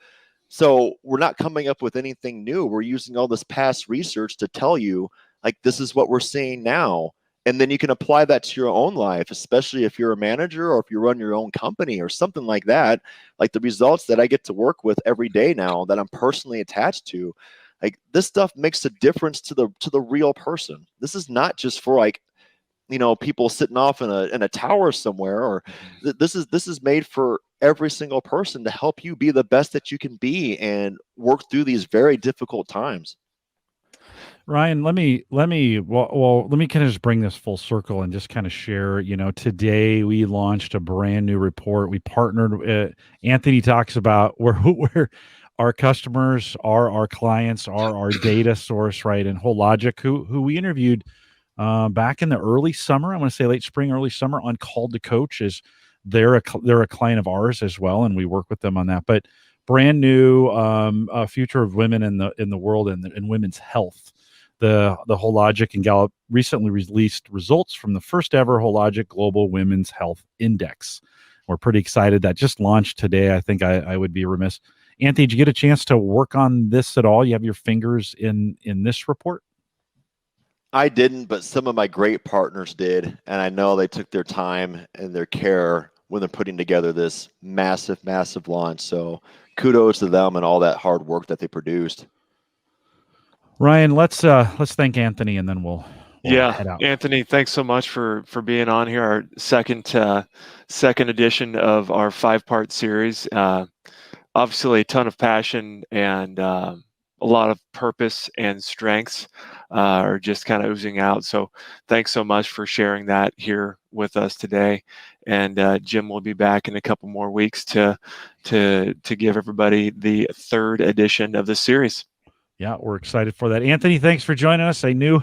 So we're not coming up with anything new. We're using all this past research to tell you, like, this is what we're seeing now. And then you can apply that to your own life, especially if you're a manager or if you run your own company or something like that. Like the results that I get to work with every day now that I'm personally attached to, like this stuff makes a difference to the real person. This is not just for like, people sitting off in a tower somewhere, or this is made for every single person to help you be the best that you can be and work through these very difficult times. Ryan, let me kind of just bring this full circle and just kind of share, today we launched a brand new report. We partnered, Anthony talks about where our customers are, our clients are our data source, right? And WholeLogic, who we interviewed back in the early summer, I want to say late spring, early summer, on Call to Coach. They're a client of ours as well, and we work with them on that. But brand new future of women in the world and in women's health. The WholeLogic and Gallup recently released results from the first ever WholeLogic Global Women's Health Index. We're pretty excited. That just launched today. I think I would be remiss. Anthony, did you get a chance to work on this at all? You have your fingers in this report? I didn't, but some of my great partners did, and I know they took their time and their care when they're putting together this massive, massive launch. So kudos to them and all that hard work that they produced. Ryan, let's thank Anthony, and then we'll head out. Anthony, thanks so much for being on here. Our second edition of our 5-part series. Obviously, a ton of passion and a lot of purpose and strengths are just kind of oozing out. So thanks so much for sharing that here with us today. And Jim will be back in a couple more weeks to give everybody the 3rd edition of the series. Yeah, we're excited for that. Anthony, thanks for joining us. I knew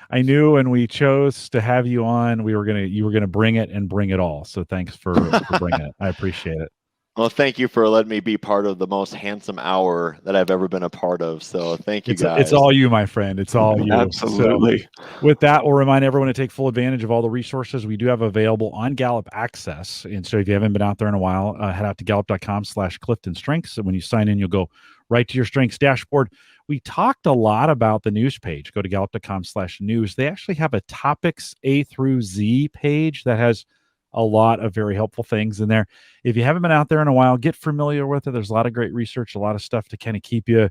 when we chose to have you on, you were gonna bring it and bring it all. So thanks for bringing it. I appreciate it. Well, thank you for letting me be part of the most handsome hour that I've ever been a part of. So thank you, guys. It's all you, my friend. It's all you. Absolutely. So, with that, we'll remind everyone to take full advantage of all the resources we do have available on Gallup Access. And so if you haven't been out there in a while, head out to gallup.com/CliftonStrengths. And when you sign in, you'll go right to your strengths dashboard. We talked a lot about the news page. Go to gallup.com/news. They actually have a topics A through Z page that has a lot of very helpful things in there. If you haven't been out there in a while, get familiar with it. There's a lot of great research, a lot of stuff to kind of keep you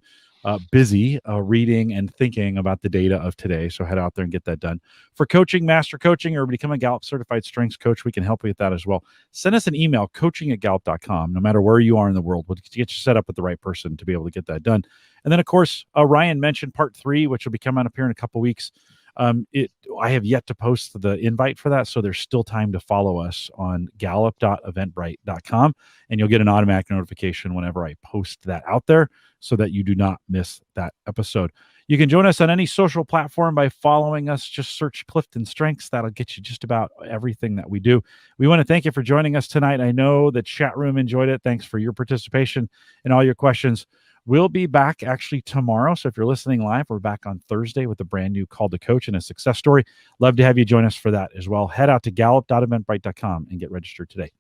busy reading and thinking about the data of today. So head out there and get that done. For coaching, master coaching, or become a Gallup certified strengths coach, we can help you with that as well. Send us an email, coaching@gallup.com. No matter where you are in the world, we'll get you set up with the right person to be able to get that done. And then, of course, Ryan mentioned part 3, which will be coming up here in a couple weeks. I have yet to post the invite for that, so there's still time to follow us on gallup.eventbrite.com, and you'll get an automatic notification whenever I post that out there so that you do not miss that episode. You can join us on any social platform by following us. Just search Clifton Strengths. That'll get you just about everything that we do. We want to thank you for joining us tonight. I know the chat room enjoyed it. Thanks for your participation and all your questions. We'll be back actually tomorrow. So if you're listening live, we're back on Thursday with a brand new Call to Coach and a success story. Love to have you join us for that as well. Head out to gallup.eventbrite.com and get registered today.